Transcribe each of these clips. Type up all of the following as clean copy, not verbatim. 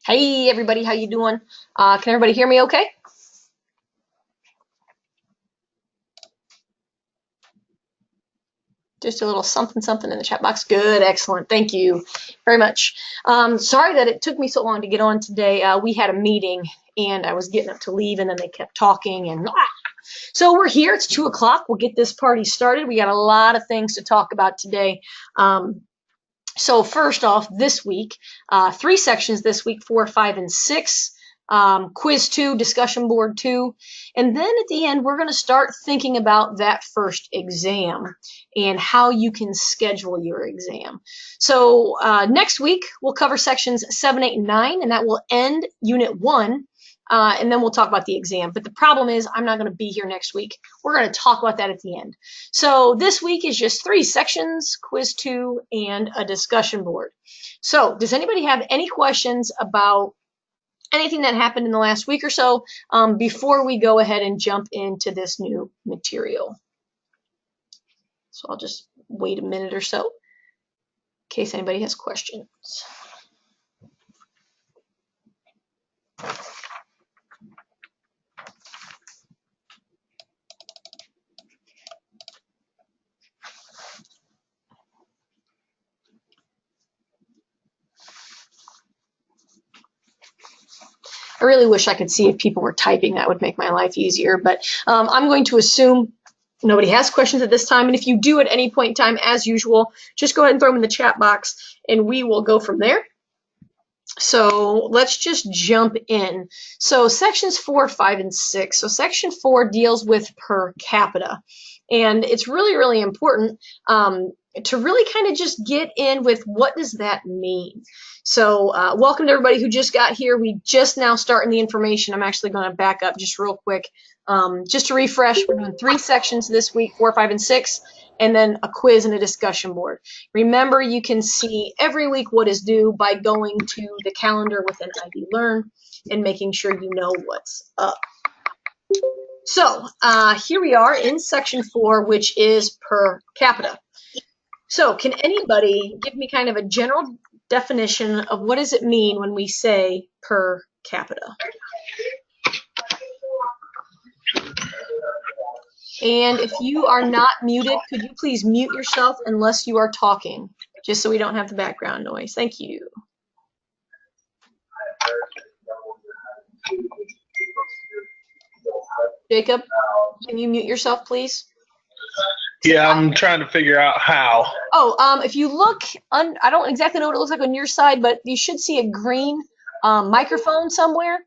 Hey everybody, how you doing? Can everybody hear me okay? Just a little something something in the chat box. Good, excellent. Thank you very much. Sorry that it took me so long to get on today. We had a meeting and I was getting up to leave and then they kept talking and so we're here. It's 2 o'clock. We'll get this party started. We got a lot of things to talk about today. So first off, this week, 3 sections this week, 4, 5, and 6. Quiz 2, discussion board 2. And then at the end, we're going to start thinking about that first exam and how you can schedule your exam. So next week, we'll cover sections 7, 8, and 9, and that will end Unit 1. And then we'll talk about the exam. But the problem is I'm not going to be here next week. We're going to talk about that at the end. So this week is just 3 sections, quiz 2, and a discussion board. So does anybody have any questions about anything that happened in the last week or so before we go ahead and jump into this new material? So I'll just wait a minute or so in case anybody has questions. I really wish I could see if people were typing. That would make my life easier. But I'm going to assume nobody has questions at this time. And if you do at any point in time, as usual, just go ahead and throw them in the chat box and we will go from there. So let's just jump in. So sections 4, 5, and 6. So section 4 deals with per capita. And it's really, really important to really kind of just get in with what does that mean. So welcome to everybody who just got here. We just now starting the information. I'm actually going to back up just real quick. Just to refresh, we're doing 3 sections this week, 4, 5, and 6, and then a quiz and a discussion board. Remember, you can see every week what is due by going to the calendar within ID Learn and making sure you know what's up. So here we are in section 4, which is per capita. So can anybody give me kind of a general definition of what does it mean when we say per capita? And if you are not muted, could you please mute yourself unless you are talking, just so we don't have the background noise. Thank you. Jacob, can you mute yourself, please? Yeah, I'm trying to figure out how. Oh, if you look, I don't exactly know what it looks like on your side, but you should see a green microphone somewhere.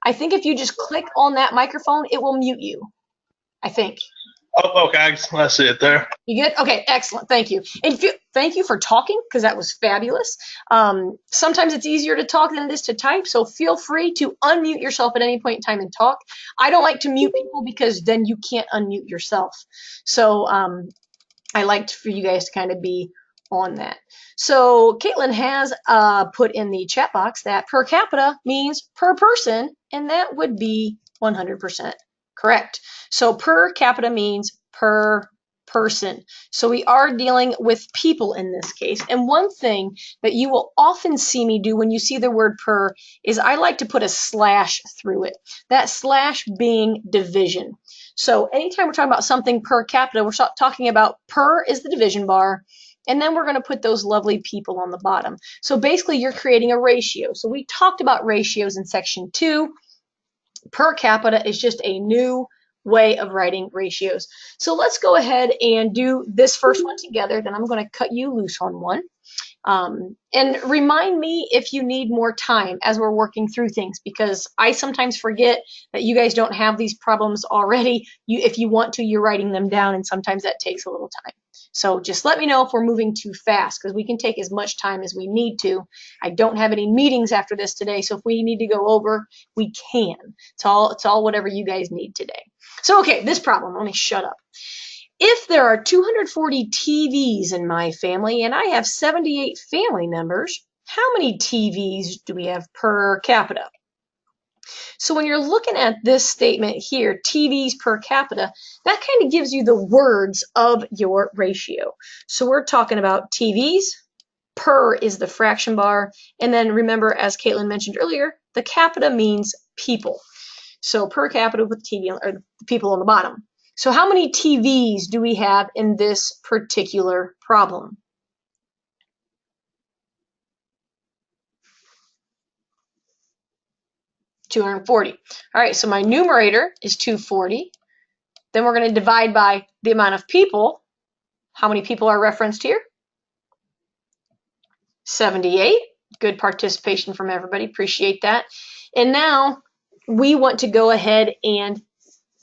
I think if you just click on that microphone, it will mute you, I think. Oh, okay, I see it there. You good? Okay, excellent. Thank you. And thank you for talking, because that was fabulous. Sometimes it's easier to talk than it is to type, so feel free to unmute yourself at any point in time and talk. I don't like to mute people because then you can't unmute yourself. So I like for you guys to kind of be on that. So Caitlin has put in the chat box that per capita means per person, and that would be 100% correct. So per capita means per person. So we are dealing with people in this case. And one thing that you will often see me do when you see the word per is I like to put a slash through it. That slash being division. So anytime we're talking about something per capita, we're talking about per is the division bar, and then we're going to put those lovely people on the bottom. So basically you're creating a ratio. So we talked about ratios in section 2. Per capita is just a new way of writing ratios. So let's go ahead and do this first one together. Then I'm going to cut you loose on one. And remind me if you need more time as we're working through things, because I sometimes forget that you guys don't have these problems already. If you want to, you're writing them down, and sometimes that takes a little time. So just let me know if we're moving too fast, because we can take as much time as we need to. I don't have any meetings after this today, so if we need to go over, we can. It's all whatever you guys need today. So okay, this problem, let me shut up. If there are 240 TVs in my family and I have 78 family members, how many TVs do we have per capita? So when you're looking at this statement here, TVs per capita, that kind of gives you the words of your ratio. So we're talking about TVs per is the fraction bar. And then remember, as Caitlin mentioned earlier, the capita means people. So per capita with TV, or the people on the bottom. So how many TVs do we have in this particular problem? $240. All right, so my numerator is 240. Then we're going to divide by the amount of people. How many people are referenced here? 78. Good participation from everybody. Appreciate that. And now we want to go ahead and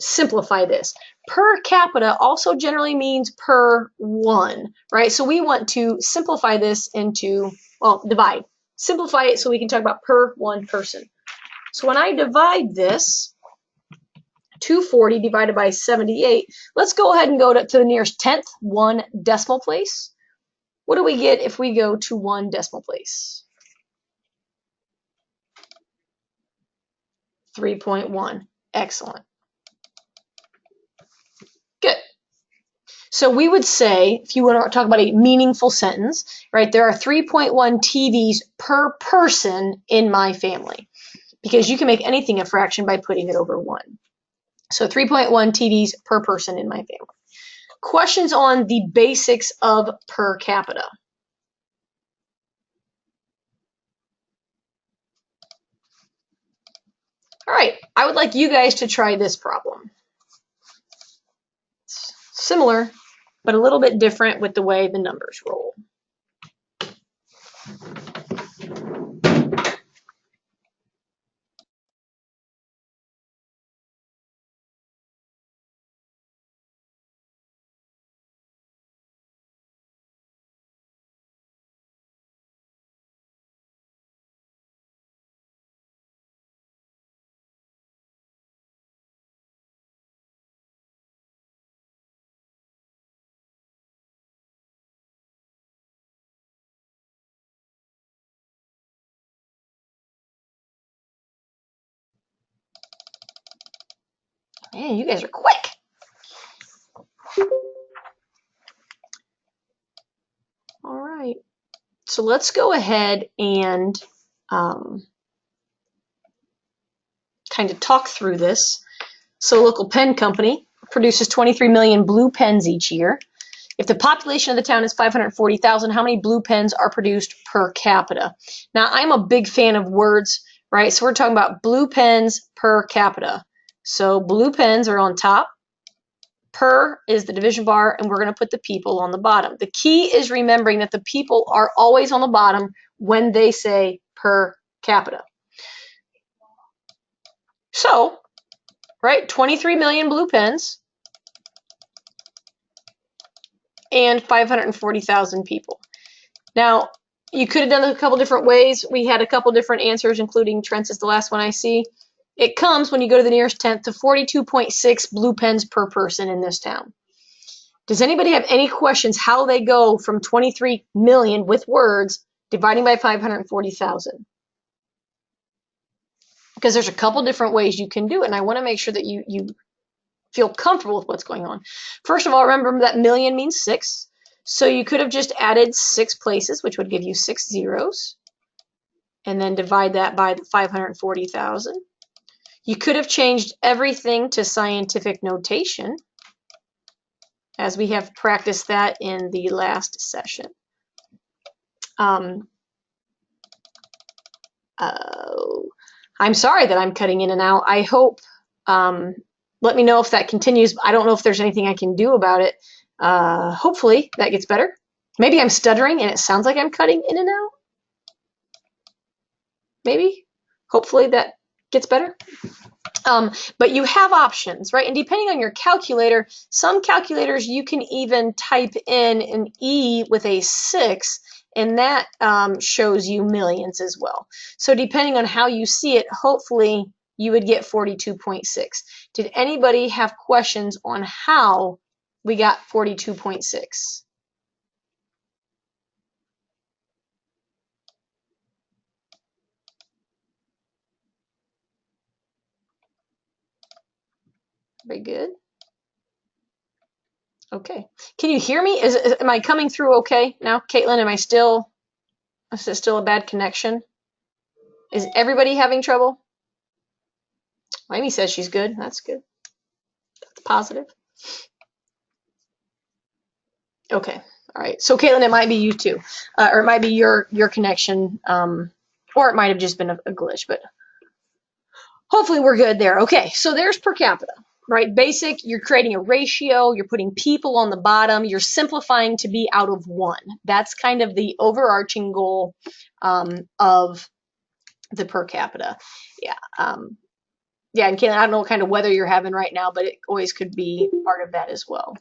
simplify this. Per capita also generally means per one, right? So we want to simplify this into, well, divide. Simplify it so we can talk about per one person. So when I divide this, 240 divided by 78, let's go ahead and go to the nearest tenth, one decimal place. What do we get if we go to one decimal place? 3.1. Excellent. Good. So we would say, if you want to talk about a meaningful sentence, right, there are 3.1 TVs per person in my family, because you can make anything a fraction by putting it over 1. So 3.1 TVs per person in my family. Questions on the basics of per capita? All right, I would like you guys to try this problem. It's similar, but a little bit different with the way the numbers roll. Man, you guys are quick. All right. So let's go ahead and kind of talk through this. So a local pen company produces 23 million blue pens each year. If the population of the town is 540,000, how many blue pens are produced per capita? Now, I'm a big fan of words, right? So we're talking about blue pens per capita. So blue pens are on top. Per is the division bar, and we're going to put the people on the bottom. The key is remembering that the people are always on the bottom when they say per capita. So, right, 23 million blue pens and 540,000 people. Now, you could have done it a couple different ways. We had a couple different answers, including Trent's is the last one I see. It comes, when you go to the nearest tenth, to 42.6 blue pens per person in this town. Does anybody have any questions how they go from 23 million with words dividing by 540,000? Because there's a couple different ways you can do it, and I want to make sure that you feel comfortable with what's going on. First of all, remember that million means 6. So you could have just added 6 places, which would give you 6 zeros, and then divide that by the 540,000. You could have changed everything to scientific notation, as we have practiced that in the last session. I'm sorry that I'm cutting in and out. I hope, let me know if that continues. I don't know if there's anything I can do about it. Hopefully that gets better. Maybe I'm stuttering and it sounds like I'm cutting in and out. Maybe. Hopefully that gets better. But you have options, right? And depending on your calculator, some calculators you can even type in an E with a 6, and that shows you millions as well. So depending on how you see it, hopefully you would get 42.6. Did anybody have questions on how we got 42.6? Very good. Okay. Can you hear me? Am I coming through okay now? Caitlin, am I still Is it still a bad connection? Is everybody having trouble? Amy says she's good. That's good. That's positive. Okay. All right. So Caitlin, it might be you too, or it might be your connection, or it might have just been a glitch. But hopefully we're good there. Okay. So there's per capita, right? Basic. You're creating a ratio. You're putting people on the bottom. You're simplifying to be out of one. That's kind of the overarching goal of the per capita. Yeah. Yeah, and Caitlin, I don't know what kind of weather you're having right now, but it always could be part of that as well.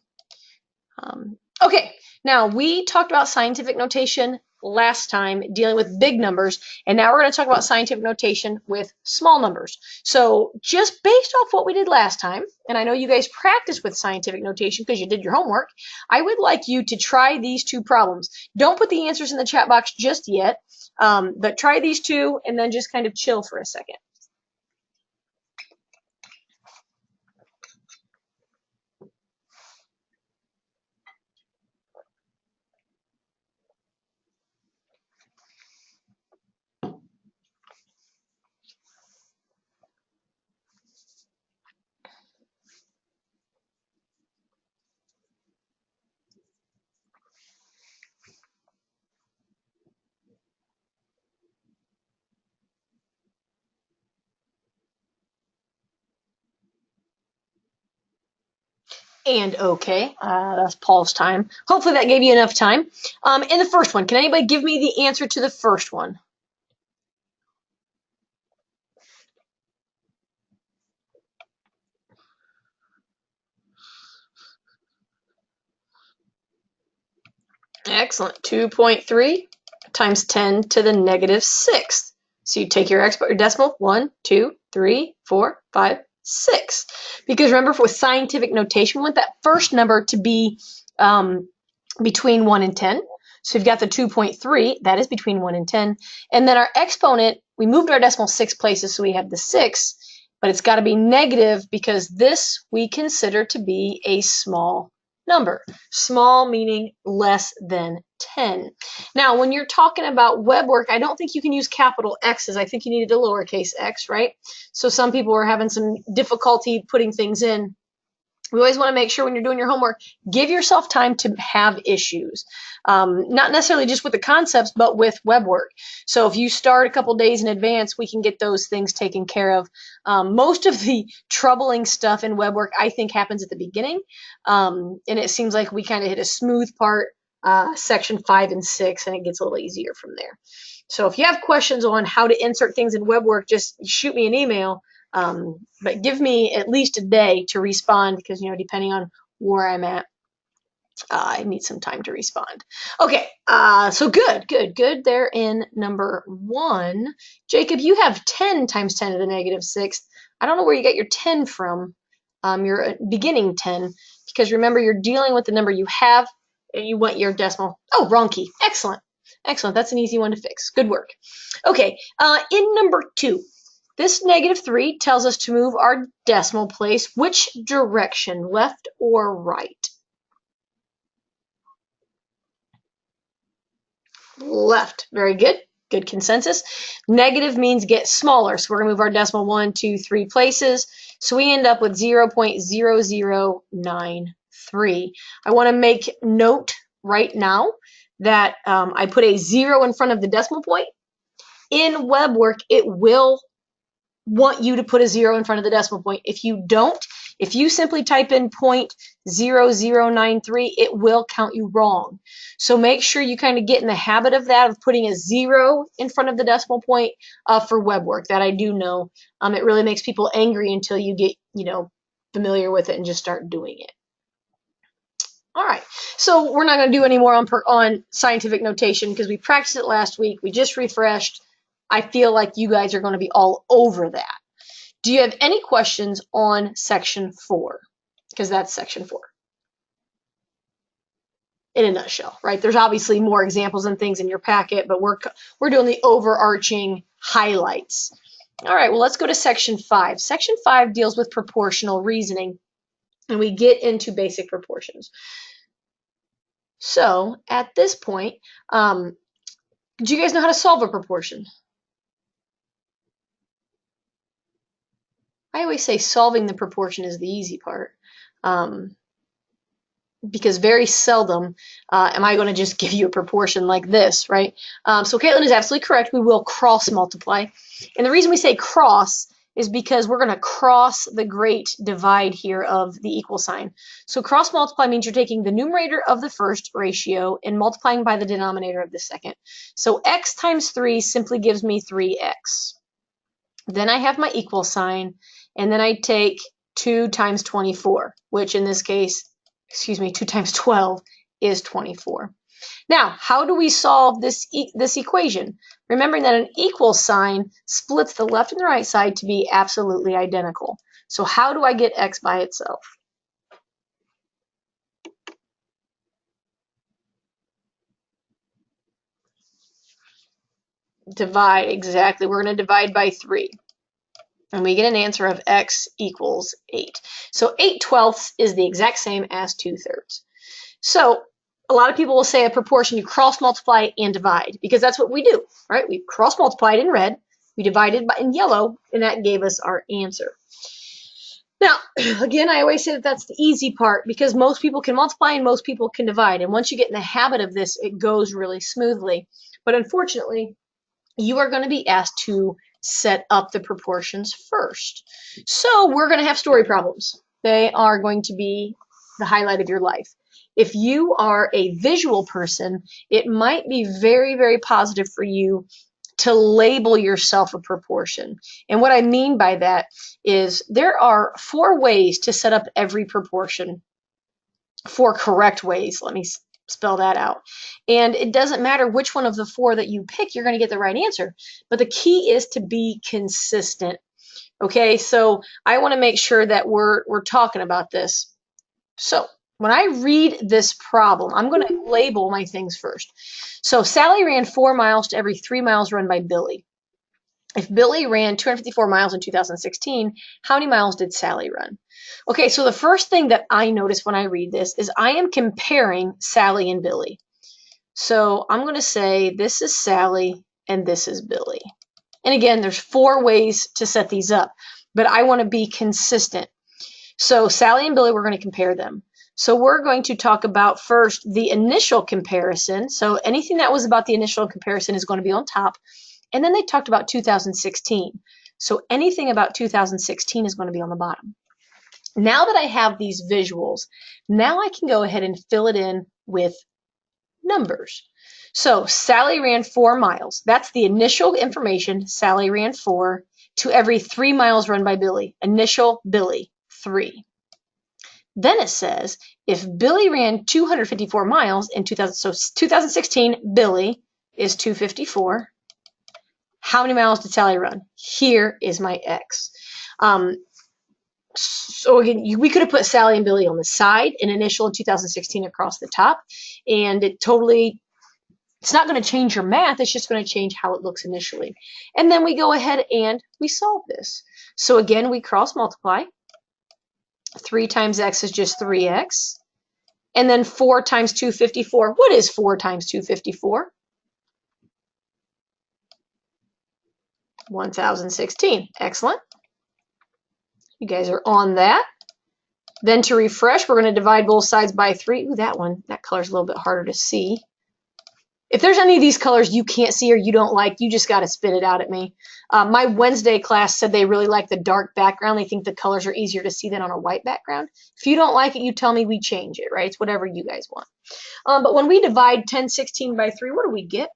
Okay, now we talked about scientific notation last time, dealing with big numbers, and now we're going to talk about scientific notation with small numbers. So just based off what we did last time, and I know you guys practiced with scientific notation because you did your homework, I would like you to try these two problems. Don't put the answers in the chat box just yet, but try these two and then just kind of chill for a second. And okay, that's Paul's time. Hopefully that gave you enough time. In the first one, can anybody give me the answer to the first one? Excellent. 2.3 times 10 to the negative 6th. So you take your decimal, 1, 2, 3, 4, 5, 6. Because remember, with scientific notation, we want that first number to be between 1 and 10. So we've got the 2.3, that is between 1 and 10. And then our exponent, we moved our decimal 6 places, so we have the 6, but it's got to be negative because this we consider to be a small number. Small meaning less than 10. Now, when you're talking about web work, I don't think you can use capital X's. I think you needed a lowercase x, right? So some people are having some difficulty putting things in. We always want to make sure when you're doing your homework, give yourself time to have issues. Not necessarily just with the concepts, but with web work. So if you start a couple days in advance, we can get those things taken care of. Most of the troubling stuff in web work, I think, happens at the beginning. And it seems like we kind of hit a smooth part, section 5 and 6, and it gets a little easier from there. So if you have questions on how to insert things in web work, just shoot me an email. But give me at least a day to respond because, depending on where I'm at, I need some time to respond. Okay, so good. They're in number 1. Jacob, you have 10 times 10 to the negative 6th. I don't know where you got your 10 from. Your beginning 10, because remember, you're dealing with the number you have, and you want your decimal. Oh, wrong key. Excellent. That's an easy one to fix. Good work. Okay, in number 2. This negative 3 tells us to move our decimal place. Which direction, left or right? Left. Very good. Good consensus. Negative means get smaller. So we're going to move our decimal 1, 2, 3 places. So we end up with 0.0093. I want to make note right now that I put a 0 in front of the decimal point. In web work, it will want you to put a 0 in front of the decimal point. If you don't, if you simply type in 0.0093, it will count you wrong. So make sure you kind of get in the habit of that, of putting a 0 in front of the decimal point for web work. That I do know. It really makes people angry until you get, familiar with it and just start doing it. All right, so we're not going to do any more on scientific notation because we practiced it last week. We just refreshed. I feel like you guys are going to be all over that. Do you have any questions on section 4? Because that's section 4 in a nutshell, right? There's obviously more examples and things in your packet, but we're doing the overarching highlights. All right, well, let's go to section 5. Section 5 deals with proportional reasoning, and we get into basic proportions. So at this point, Do you guys know how to solve a proportion? I always say solving the proportion is the easy part. Because very seldom am I going to just give you a proportion like this, right? So Caitlin is absolutely correct. We will cross multiply. And the reason we say cross is because we're going to cross the great divide here of the equal sign. So cross multiply means you're taking the numerator of the first ratio and multiplying by the denominator of the second. So x times 3 simply gives me 3x. Then I have my equal sign, and then I take 2 times 24, which in this case, 2 times 12 is 24. Now, how do we solve this equation? Remembering that an equal sign splits the left and the right side to be absolutely identical. So how do I get x by itself? Divide, exactly. We're going to divide by 3. And we get an answer of x equals 8. So 8/12 is the exact same as 2/3. So a lot of people will say a proportion, you cross multiply and divide, because that's what we do, right? We cross multiplied in red, we divided by in yellow, and that gave us our answer. Now, again, I always say that that's the easy part, because most people can multiply and most people can divide. And once you get in the habit of this, it goes really smoothly. But unfortunately, you are going to be asked to set up the proportions first. So we're going to have story problems. They are going to be the highlight of your life. If you are a visual person, it might be very, very positive for you to label yourself a proportion. And what I mean by that is there are 4 ways to set up every proportion. 4 correct ways. Let me spell that out. And it doesn't matter which one of the 4 that you pick, you're going to get the right answer. But the key is to be consistent. Okay, so I want to make sure that we're talking about this. So when I read this problem, I'm going to label my things first. So Sally ran 4 miles to every 3 miles run by Billy. If Billy ran 254 miles in 2016, how many miles did Sally run? Okay, so the first thing that I notice when I read this is I am comparing Sally and Billy. So I'm going to say this is Sally and this is Billy. And again, there's 4 ways to set these up, but I want to be consistent. So Sally and Billy, we're going to compare them. So we're going to talk about first the initial comparison. So anything that was about the initial comparison is going to be on top. And then they talked about 2016. So anything about 2016 is going to be on the bottom. Now that I have these visuals, now I can go ahead and fill it in with numbers. So Sally ran 4 miles. That's the initial information. Sally ran 4 to every 3 miles run by Billy. Initial Billy, 3. Then it says if Billy ran 254 miles in 2016, Billy is 254. How many miles did Sally run? Here is my X. So again, we could have put Sally and Billy on the side, an initial in 2016 across the top, and it's not going to change your math, it's just going to change how it looks initially. And then we go ahead and we solve this. So again, we cross multiply. 3 times x is just 3x. And then 4 times 254. What is 4 times 254? 1016. Excellent. You guys are on that. Then to refresh, we're going to divide both sides by 3. Ooh, that color's a little bit harder to see. If there's any of these colors you can't see or you don't like, you just got to spit it out at me. My Wednesday class said they really like the dark background. They think the colors are easier to see than on a white background. If you don't like it, you tell me, we change it, right? It's whatever you guys want. But when we divide 1016 by 3, what do we get?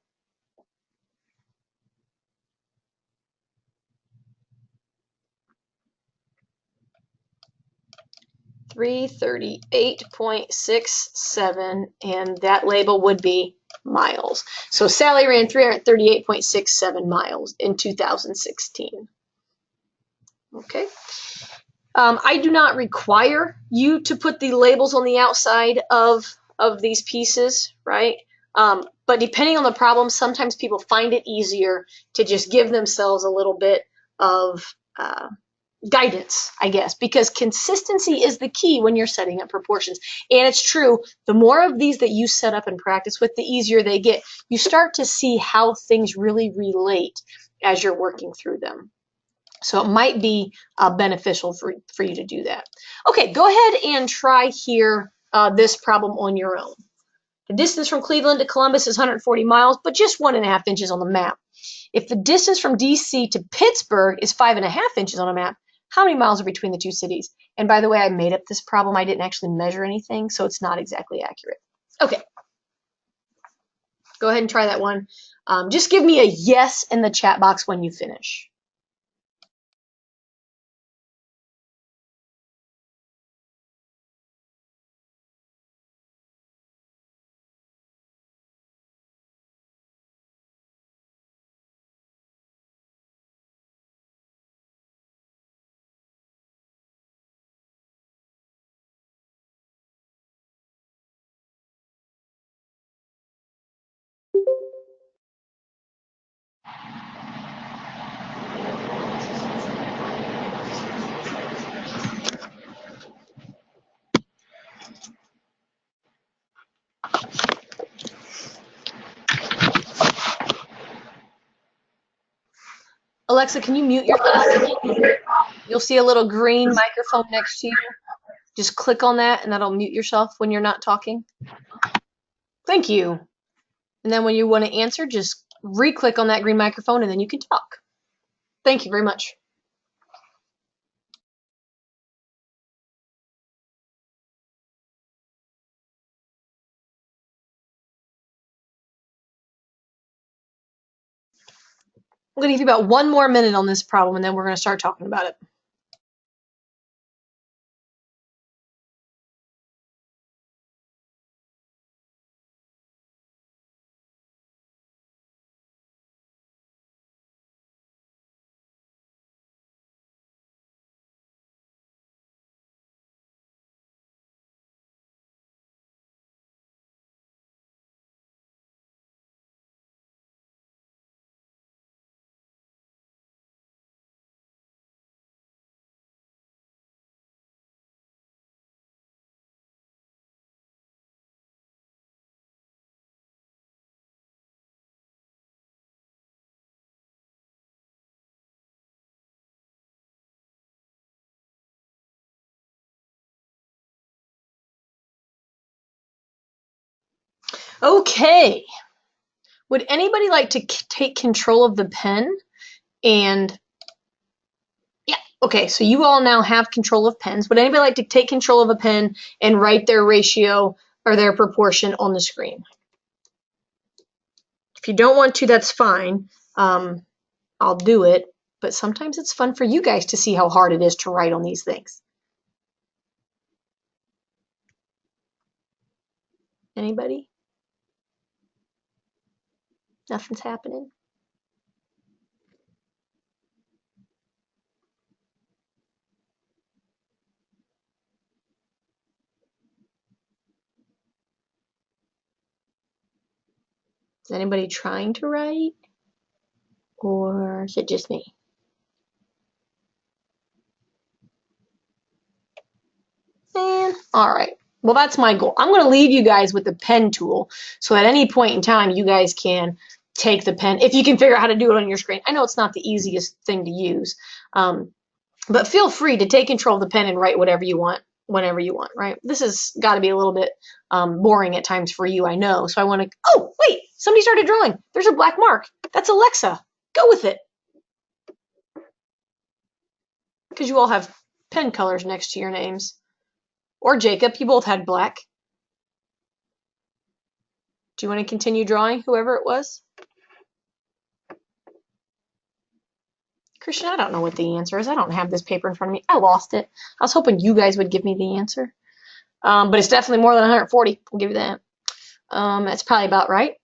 338.67, and that label would be miles. So Sally ran 338.67 miles in 2016. Okay. I do not require you to put the labels on the outside of these pieces, right? But depending on the problem, sometimes people find it easier to just give themselves a little bit of guidance, I guess, because consistency is the key when you're setting up proportions. And it's true, the more of these that you set up and practice with, the easier they get. You start to see how things really relate as you're working through them. So it might be beneficial for you to do that. Okay, go ahead and try here this problem on your own. The distance from Cleveland to Columbus is 140 miles, but just 1.5 inches on the map. If the distance from DC to Pittsburgh is 5.5 inches on a map, how many miles are between the two cities? And by the way, I made up this problem. I didn't actually measure anything, so it's not exactly accurate. Okay, go ahead and try that one. Just give me a yes in the chat box when you finish. Alexa, can you mute yourself? You'll see a little green microphone next to you. Just click on that and that'll mute yourself when you're not talking. Thank you. And then when you want to answer, just re-click on that green microphone and then you can talk. Thank you very much. I'm going to give you about 1 more minute on this problem and then we're going to start talking about it. Okay. Would anybody like to take control of the pen? And yeah, okay, so you all now have control of pens. Would anybody like to take control of a pen and write their ratio or their proportion on the screen? If you don't want to, that's fine. I'll do it, but sometimes it's fun for you guys to see how hard it is to write on these things. Anybody? Nothing's happening? Is anybody trying to write? Or is it just me? And all right. Well, that's my goal. I'm going to leave you guys with the pen tool so at any point in time you guys can take the pen if you can figure out how to do it on your screen. I know it's not the easiest thing to use, but feel free to take control of the pen and write whatever you want whenever you want, right? This has got to be a little bit boring at times for you, I know. So I want to, oh, wait, somebody started drawing. There's a black mark. That's Alexa. Go with it. Because you all have pen colors next to your names. Or Jacob, you both had black. Do you want to continue drawing, whoever it was? Christian, I don't know what the answer is. I don't have this paper in front of me. I lost it. I was hoping you guys would give me the answer. But it's definitely more than 140. I'll give you that. That's probably about right.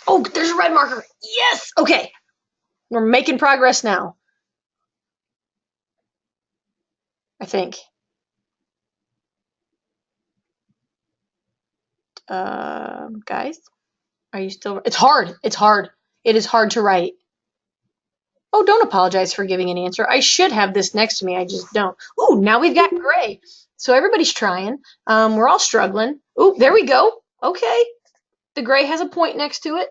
Oh, there's a red marker. Yes. Okay. We're making progress now. I think. Guys, are you still? It's hard. It's hard. It is hard to write. Oh, don't apologize for giving an answer. I should have this next to me. I just don't. Ooh, now we've got gray. So everybody's trying. We're all struggling. Ooh, there we go. Okay. The gray has a point next to it.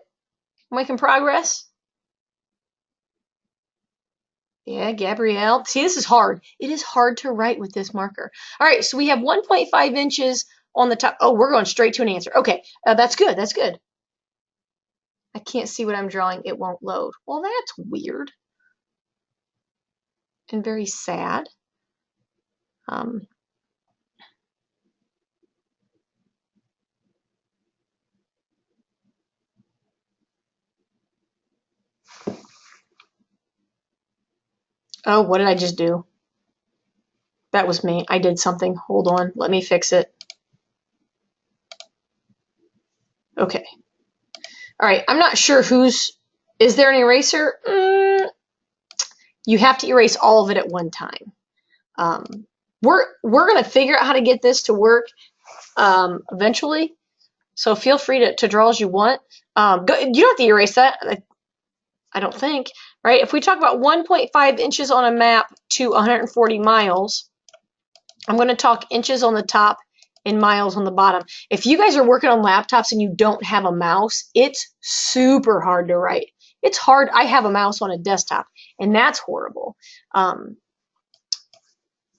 Making progress. Yeah, Gabrielle. See, this is hard. It is hard to write with this marker. All right, so we have 1.5 inches on the top. Oh, we're going straight to an answer. Okay, that's good. That's good. I can't see what I'm drawing. It won't load. Well, that's weird and very sad. Um, oh, what did I just do? That was me. I did something. Hold on. Let me fix it. Okay. All right. I'm not sure who's. Is there an eraser? You have to erase all of it at one time. We're gonna figure out how to get this to work eventually. So feel free to draw as you want. You don't have to erase that. I don't think. Right? If we talk about 1.5 inches on a map to 140 miles, I'm going to talk inches on the top and miles on the bottom. If you guys are working on laptops and you don't have a mouse, it's super hard to write. It's hard. I have a mouse on a desktop, and that's horrible.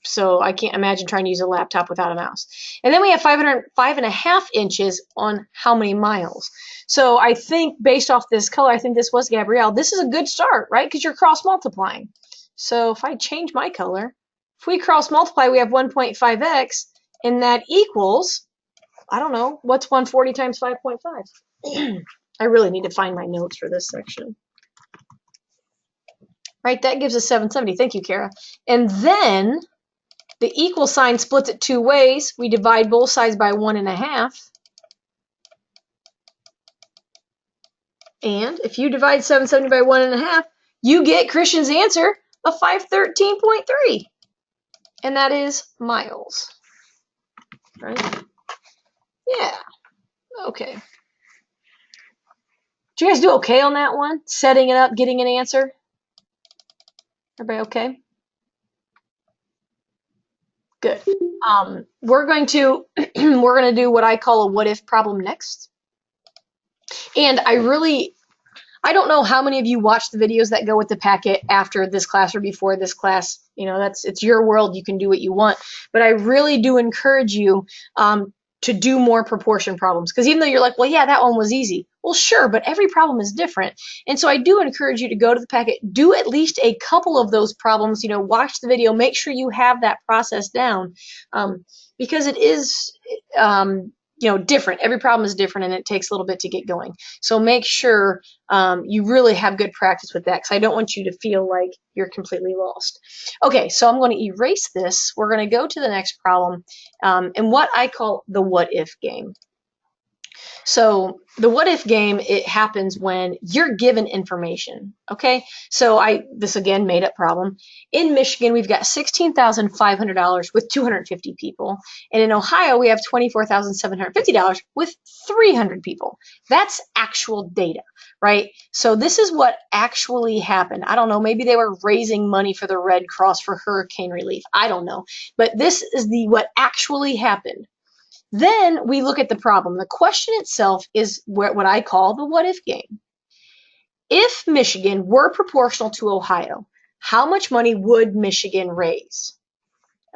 So I can't imagine trying to use a laptop without a mouse. And then we have 5.5 inches on how many miles. So I think based off this color, I think this was Gabrielle. This is a good start, right? Because you're cross multiplying. So if I change my color, if we cross multiply, we have 1.5x, and that equals, I don't know, what's 140 times 5.5? I really need to find my notes for this section. Right, that gives us 770. Thank you, Kara. And then the equal sign splits it two ways. We divide both sides by 1.5. And if you divide 770 by 1.5, you get Christian's answer of 513.3. And that is miles. Right? Yeah. Okay. Did you guys do okay on that one? Setting it up, getting an answer? Everybody okay? Good. We're going to do what I call a what if problem next. And I don't know how many of you watch the videos that go with the packet after this class or before this class. You know, it's your world. You can do what you want. But I really do encourage you to do more proportion problems. Because even though you're like, well, yeah, that one was easy. Well, sure, but every problem is different. And so I do encourage you to go to the packet, do at least a couple of those problems, watch the video, make sure you have that process down. Because it is, different. Every problem is different and it takes a little bit to get going. So make sure you really have good practice with that, because I don't want you to feel like you're completely lost. Okay, so I'm going to erase this. We're going to go to the next problem and what I call the what if game. So the what if game, it happens when you're given information. Okay, so this again made up problem. In Michigan, we've got $16,500 with 250 people, and in Ohio, we have $24,750 with 300 people. That's actual data, right? So this is what actually happened. I don't know. Maybe they were raising money for the Red Cross for hurricane relief. I don't know, but this is what actually happened. Then we look at the problem. The question itself is what I call the what if game. If Michigan were proportional to Ohio, how much money would Michigan raise?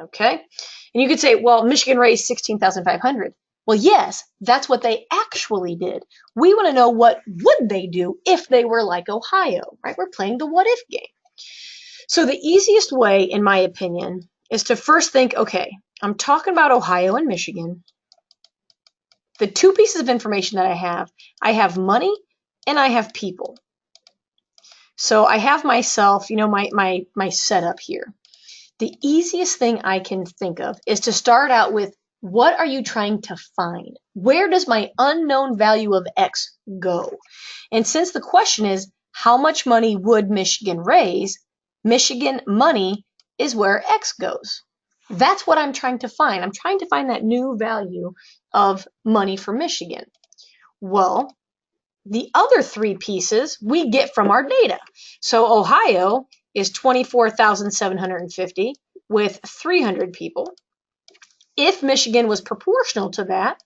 Okay. And you could say, well, Michigan raised 16,500. Well, yes, that's what they actually did. We want to know what would they do if they were like Ohio, right? We're playing the what if game. So the easiest way, in my opinion, is to first think, okay, I'm talking about Ohio and Michigan. The two pieces of information that I have money and I have people. So I have myself, my setup here. The easiest thing I can think of is to start out with, what are you trying to find? Where does my unknown value of X go? And since the question is, how much money would Michigan raise? Michigan money is where X goes. That's what I'm trying to find. I'm trying to find that new value of money for Michigan. Well, the other three pieces we get from our data. So Ohio is 24,750 with 300 people. If Michigan was proportional to that,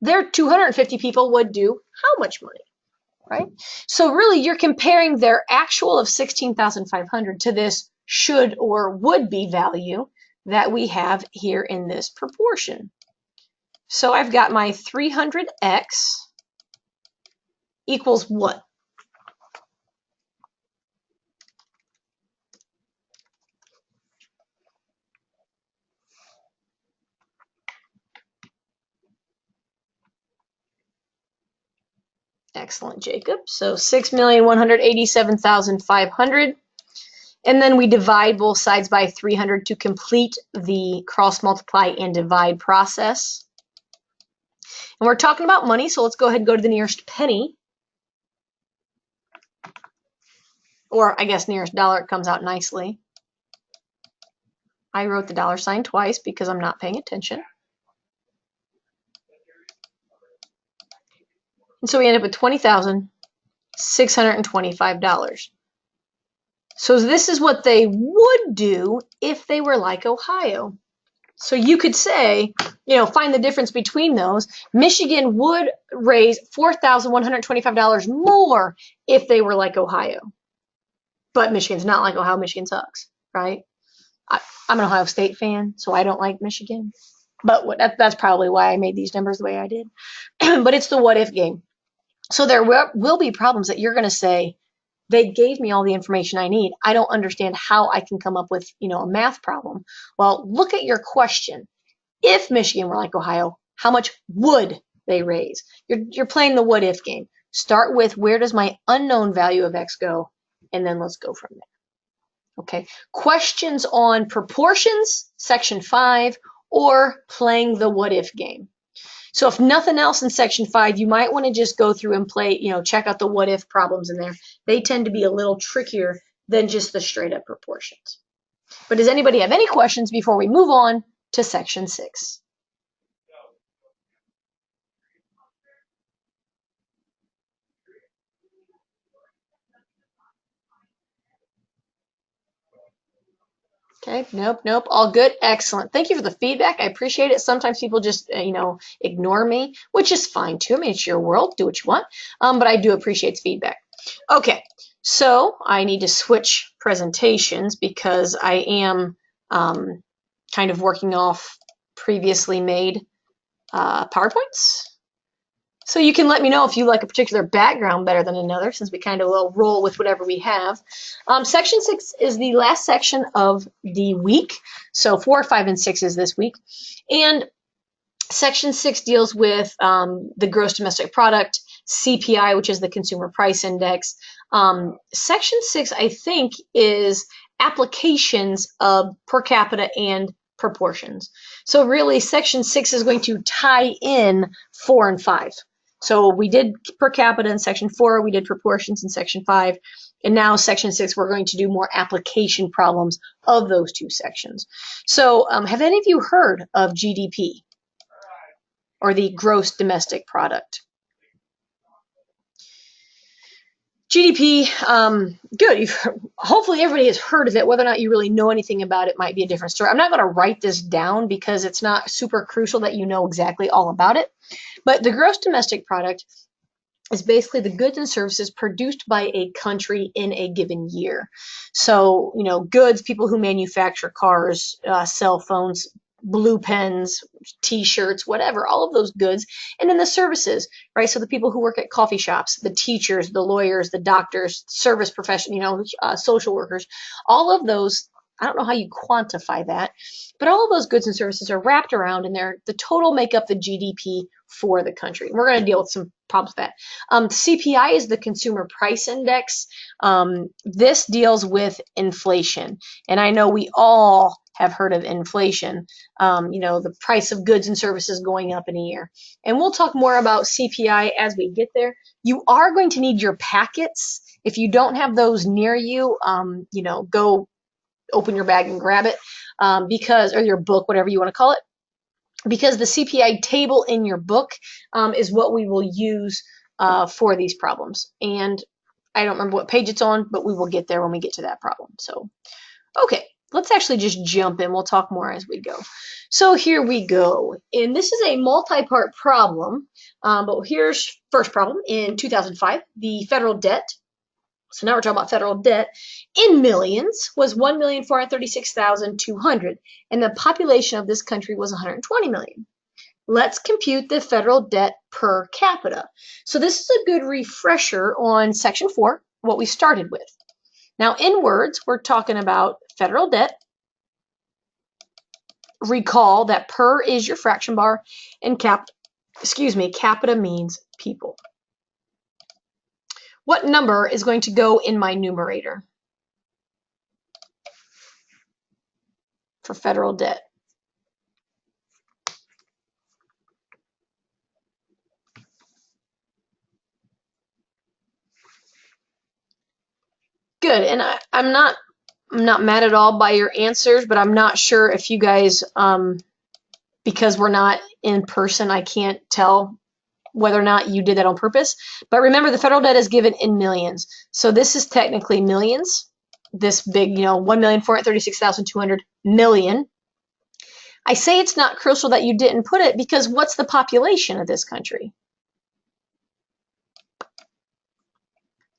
their 250 people would do how much money, right? So really you're comparing their actual of 16,500 to this should or would be value that we have here in this proportion. So I've got my 300x equals what? Excellent, Jacob. So 6,187,500. And then we divide both sides by 300 to complete the cross multiply and divide process. And we're talking about money, so let's go ahead and go to the nearest penny. Or I guess nearest dollar, it comes out nicely. I wrote the dollar sign twice because I'm not paying attention. And so we end up with $20,625. So this is what they would do if they were like Ohio. So you could say, find the difference between those. Michigan would raise $4,125 more if they were like Ohio. But Michigan's not like Ohio. Michigan sucks, right? I'm an Ohio State fan, so I don't like Michigan. But that's probably why I made these numbers the way I did. But it's the what if game. So there will be problems that you're going to say, they gave me all the information I need. I don't understand how I can come up with, a math problem. Well, look at your question. If Michigan were like Ohio, how much would they raise? You're playing the what if game. Start with where does my unknown value of X go? And then let's go from there. Okay. Questions on proportions, section 5, or playing the what if game. So if nothing else in section 5, you might want to just go through and play, check out the what if problems in there. They tend to be a little trickier than just the straight up proportions. But does anybody have any questions before we move on to section 6? Okay, nope, all good, excellent. Thank you for the feedback. I appreciate it. Sometimes people just, ignore me, which is fine too. I mean, it's your world, do what you want. But I do appreciate feedback. Okay, so I need to switch presentations because I am kind of working off previously made PowerPoints. So you can let me know if you like a particular background better than another, since we kind of will roll with whatever we have. Section 6 is the last section of the week. So 4, 5, and 6 is this week. And Section 6 deals with the gross domestic product, CPI, which is the consumer price index. Section 6, I think, is applications of per capita and proportions. So really, Section 6 is going to tie in 4 and 5. So we did per capita in section 4, we did proportions in section 5, and now section 6, we're going to do more application problems of those two sections. So have any of you heard of GDP, or the gross domestic product? GDP, good. Hopefully everybody has heard of it. Whether or not you really know anything about it might be a different story. I'm not going to write this down because it's not super crucial that you know exactly all about it. But the gross domestic product is basically the goods and services produced by a country in a given year. So, goods, people who manufacture cars, cell phones, blue pens, t-shirts, whatever, all of those goods. And then the services, right? So the people who work at coffee shops, the teachers, the lawyers, the doctors, service professionals, social workers, all of those, I don't know how you quantify that, but all of those goods and services are wrapped around, and the total make up the GDP for the country. We're going to deal with some problems with that. CPI is the consumer price index. This deals with inflation, and I know we all have heard of inflation, the price of goods and services going up in a year. And we'll talk more about CPI as we get there. You are going to need your packets. If you don't have those near you, go open your bag and grab it, or your book, whatever you want to call it, because the CPI table in your book is what we will use for these problems. And I don't remember what page it's on, but we will get there when we get to that problem. So, okay, let's actually just jump in. We'll talk more as we go. So here we go. And this is a multi-part problem, but here's first problem. In 2005, the federal debt, so now we're talking about federal debt, in millions was 1,436,200, and the population of this country was 120 million. Let's compute the federal debt per capita. So this is a good refresher on section 4, what we started with. Now in words, we're talking about federal debt. Recall that per is your fraction bar and capita means people. What number is going to go in my numerator for federal debt? Good, and I'm not mad at all by your answers, but I'm not sure if you guys, because we're not in person, I can't tell whether or not you did that on purpose. But remember, the federal debt is given in millions, so this is technically millions. This big, 1,436,200 million. I say it's not crucial that you didn't put it because what's the population of this country?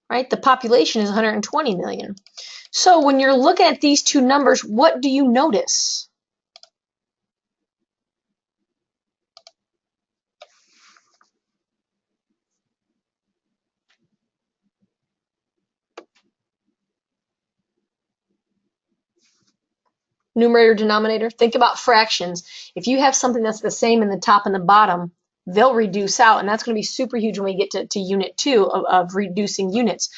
Right? The population is 120 million. So when you're looking at these two numbers, what do you notice? Numerator, denominator. Think about fractions. If you have something that's the same in the top and the bottom, they'll reduce out, and that's going to be super huge when we get to unit 2 of reducing units.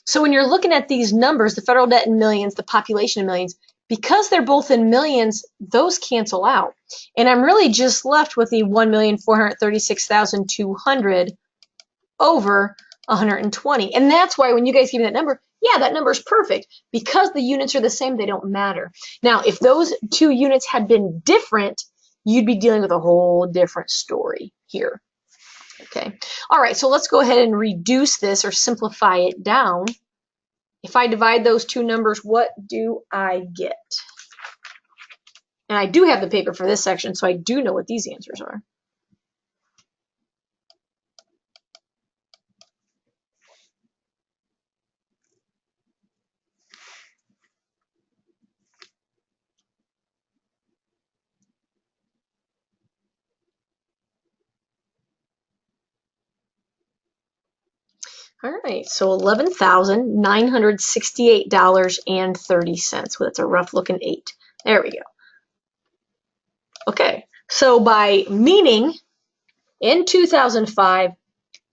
So when you're looking at these numbers, the federal debt in millions, the population in millions, because they're both in millions, those cancel out. And I'm really just left with the 1,436,200 over 120. And that's why when you guys give me that number, yeah, that number is perfect. Because the units are the same, they don't matter. Now, if those two units had been different, you'd be dealing with a whole different story here. Okay. All right, so let's go ahead and reduce this or simplify it down. If I divide those two numbers, what do I get? And I do have the paper for this section, so I do know what these answers are. All right, so $11,968.30. Well, that's a rough looking 8. There we go. Okay, so by meaning in 2005,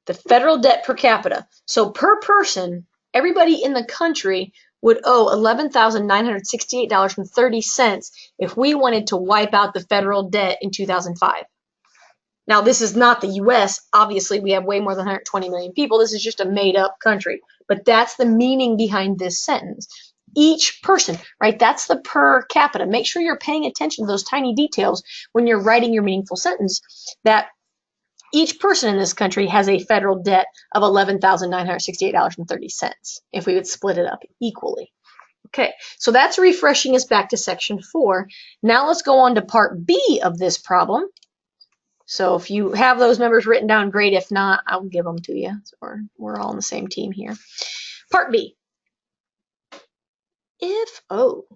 the federal debt per capita, so per person, everybody in the country would owe $11,968.30 if we wanted to wipe out the federal debt in 2005. Now, this is not the US. Obviously, we have way more than 120 million people. This is just a made-up country. But that's the meaning behind this sentence. Each person, right? That's the per capita. Make sure you're paying attention to those tiny details when you're writing your meaningful sentence, that each person in this country has a federal debt of $11,968.30 if we would split it up equally. Okay, so that's refreshing us back to section 4. Now let's go on to part B of this problem. So if you have those numbers written down, great. If not, I'll give them to you. So we're all on the same team here. Part B. Oh,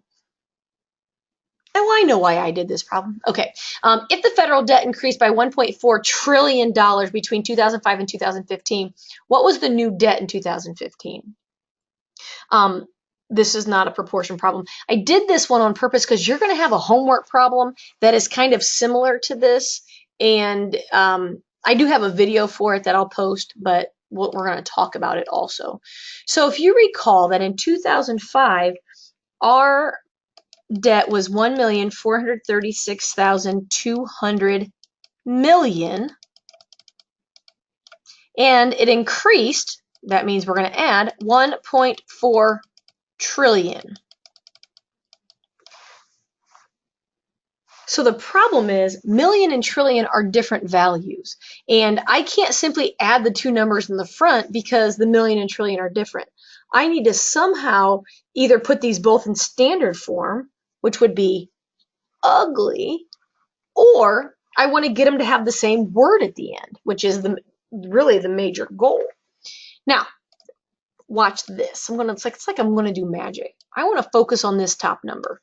I know why I did this problem. Okay, if the federal debt increased by $1.4 trillion between 2005 and 2015, what was the new debt in 2015? This is not a proportion problem. I did this one on purpose because you're going to have a homework problem that is kind of similar to this. And I do have a video for it that I'll post, but we're going to talk about it also. So if you recall that in 2005, our debt was 1,436,200 million, and it increased. That means we're going to add 1.4 trillion. So the problem is million and trillion are different values. And I can't simply add the two numbers in the front because the million and trillion are different. I need to somehow either put these both in standard form, which would be ugly, or I want to get them to have the same word at the end, which is really the major goal. Now, watch this. It's like I'm gonna do magic. I want to focus on this top number.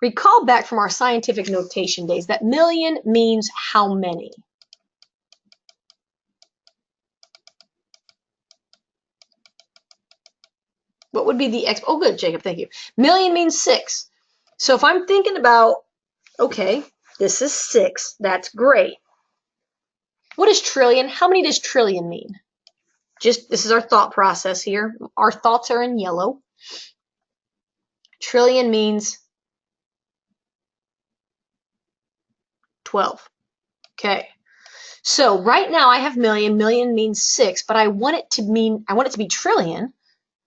Recall back from our scientific notation days that million means how many? What would be the X? Oh, good, Jacob, thank you. Million means 6. So if I'm thinking about, okay, this is 6, that's great. What is trillion? How many does trillion mean? This is our thought process here. Our thoughts are in yellow. Trillion means 12. Okay. So right now I have million. Million means 6, but I want it to be trillion,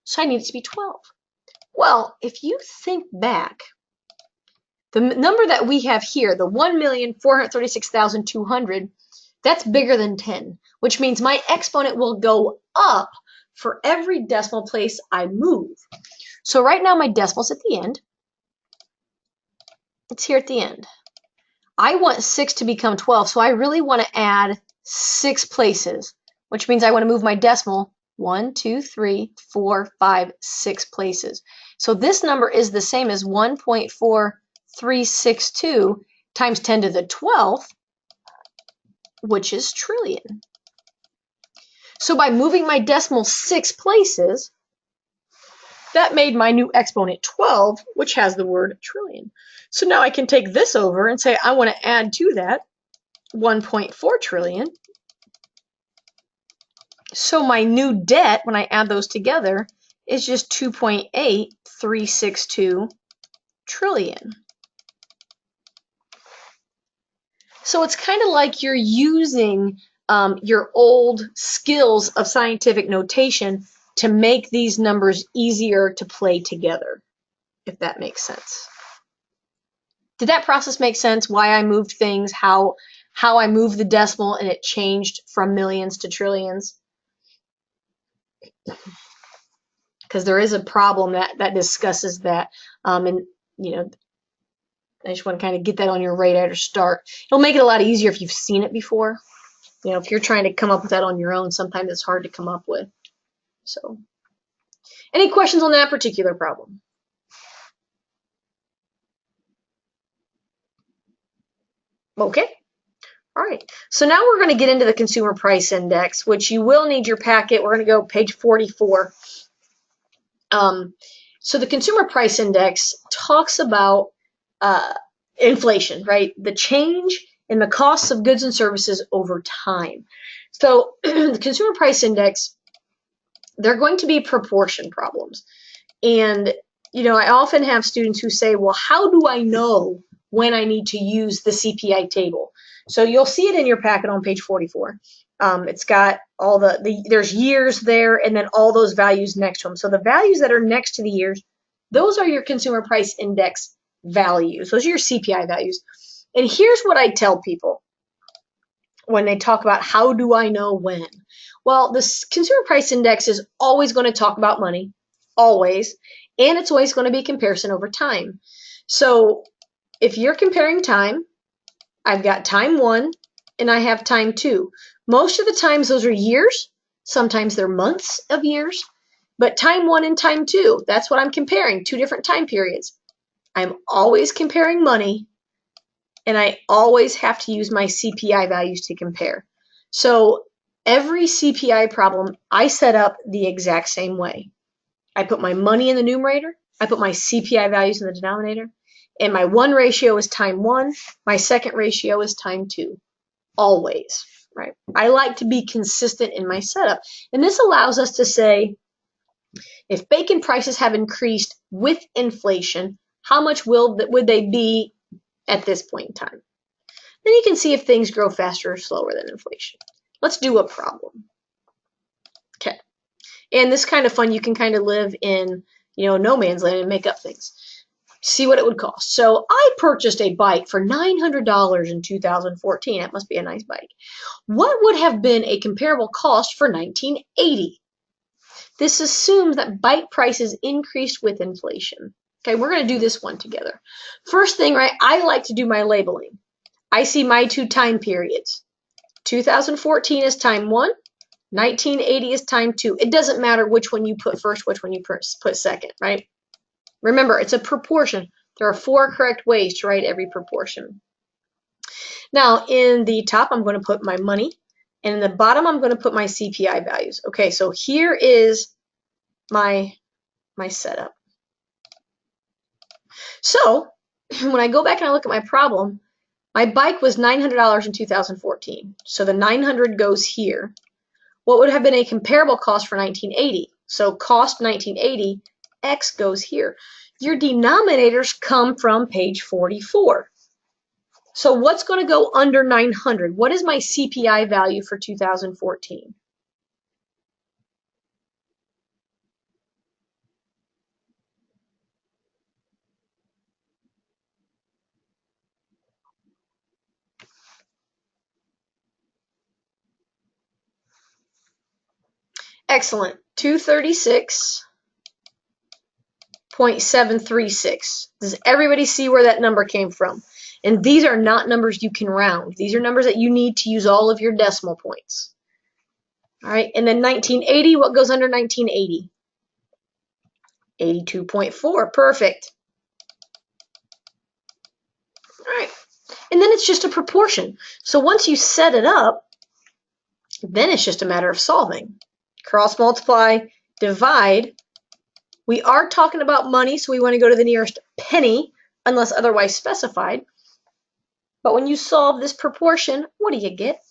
so I need it to be 12. Well, if you think back, the number that we have here, the 1,436,200, that's bigger than 10, which means my exponent will go up for every decimal place I move. So right now my decimal's at the end. It's here at the end. I want 6 to become 12, so I really want to add 6 places, which means I want to move my decimal 1, 2, 3, 4, 5, 6 places. So this number is the same as 1.4362 times 10 to the 12th, which is trillion. So by moving my decimal 6 places, that made my new exponent 12, which has the word trillion. So now I can take this over and say I want to add to that 1.4 trillion. So my new debt, when I add those together, is just 2.8362 trillion. So it's kind of like you're using your old skills of scientific notation to make these numbers easier to play together, if that makes sense. Did that process make sense? Why I moved things, how I moved the decimal and it changed from millions to trillions? Because there is a problem that discusses that, and I just want to kind of get that on your radar to start. It'll make it a lot easier if you've seen it before. If you're trying to come up with that on your own, sometimes it's hard to come up with. So, any questions on that particular problem? Okay. All right. So now we're going to get into the Consumer Price Index, which you will need your packet. We're going to go page 44. So the Consumer Price Index talks about inflation, right? The change in the costs of goods and services over time. So the Consumer Price Index, they're going to be proportion problems. And, I often have students who say, well, how do I know when I need to use the CPI table? So you'll see it in your packet on page 44. It's got all there's years there and then all those values next to them. So the values that are next to the years, those are your Consumer Price Index values. Those are your CPI values. And here's what I tell people when they talk about how do I know when? Well, the Consumer Price Index is always going to talk about money, always, and it's always going to be comparison over time. So if you're comparing time, I've got time 1 and I have time 2. Most of the times those are years, sometimes they're months of years, but time 1 and time 2, that's what I'm comparing, 2 different time periods. I'm always comparing money, and I always have to use my CPI values to compare. So every CPI problem I set up the exact same way. I put my money in the numerator, I put my CPI values in the denominator, and my one ratio is time 1, my second ratio is time 2. Always, right? I like to be consistent in my setup. And this allows us to say, if bacon prices have increased with inflation, how much would they be at this point in time? Then you can see if things grow faster or slower than inflation. Let's do a problem. Okay. And this is kind of fun. You can kind of live in, no man's land and make up things. see what it would cost. So I purchased a bike for $900 in 2014. That must be a nice bike. What would have been a comparable cost for 1980? This assumes that bike prices increased with inflation. Okay, we're going to do this one together. First thing, right, I like to do my labeling. I see my two time periods. 2014 is time 1, 1980 is time 2. It doesn't matter which one you put first, which one you put second, right? Remember, it's a proportion. There are 4 correct ways to write every proportion. Now, in the top, I'm going to put my money, and in the bottom, I'm going to put my CPI values. Okay, so here is my setup. So, when I go back and I look at my problem, my bike was $900 in 2014. So the 900 goes here. What would have been a comparable cost for 1980? So cost 1980, X goes here. Your denominators come from page 44. So what's going to go under 900? What is my CPI value for 2014? Excellent. 236.736. Does everybody see where that number came from? And these are not numbers you can round. These are numbers that you need to use all of your decimal points. All right, and then 1980, what goes under 1980? 82.4, perfect. All right, and then it's just a proportion. So once you set it up, then it's just a matter of solving. Cross multiply, divide. We are talking about money, so we want to go to the nearest penny, unless otherwise specified. But when you solve this proportion, what do you get?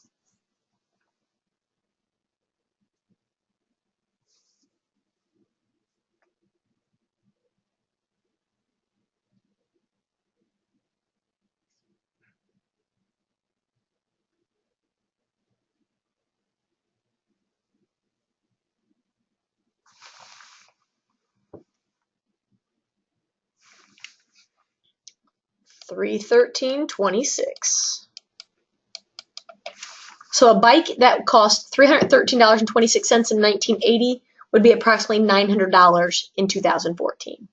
$313.26. So a bike that cost $313.26 in 1980 would be approximately $900 in 2014.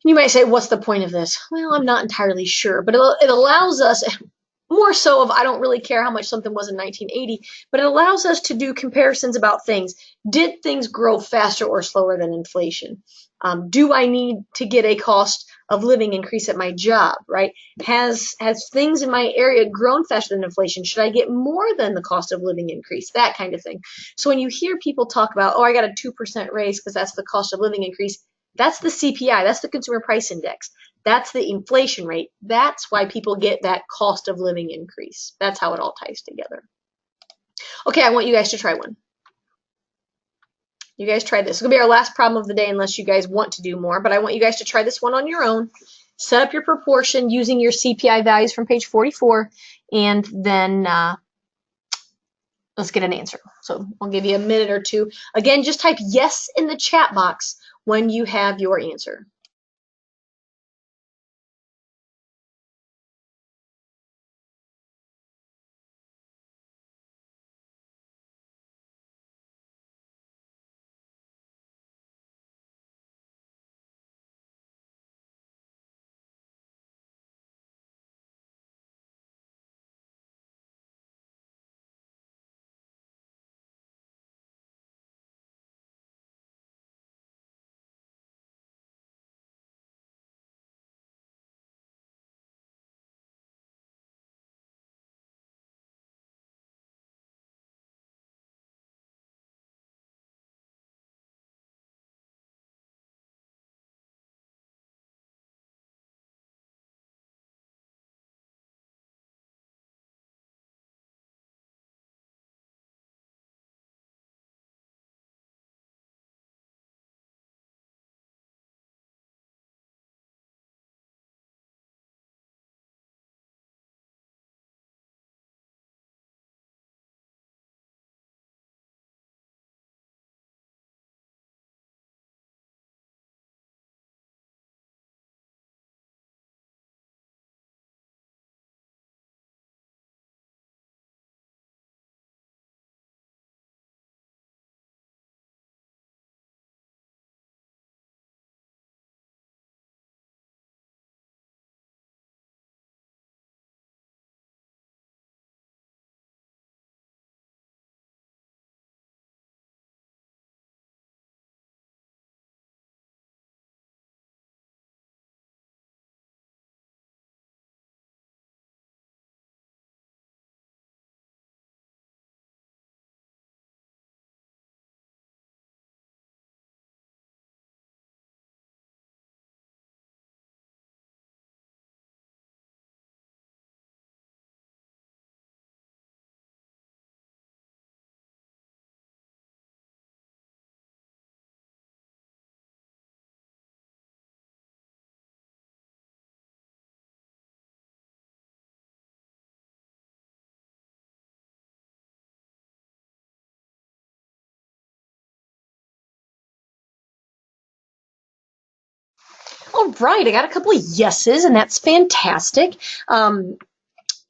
You might say, what's the point of this? Well, I'm not entirely sure, but it allows us, more so of I don't really care how much something was in 1980, but it allows us to do comparisons about things. Did things grow faster or slower than inflation? Do I need to get a cost of living increase at my job, right? Has things in my area grown faster than inflation? Should I get more than the cost of living increase? That kind of thing. So when you hear people talk about, oh, I got a 2% raise because that's the cost of living increase, that's the CPI, that's the consumer price index. That's the inflation rate. That's why people get that cost of living increase. That's how it all ties together. Okay, I want you guys to try one. You guys try this. It's going to be our last problem of the day unless you guys want to do more, but I want you guys to try this one on your own. Set up your proportion using your CPI values from page 44, and then let's get an answer. So I'll give you a minute or two. Again, just type yes in the chat box when you have your answer. All right, I got a couple of yeses, and that's fantastic. I'm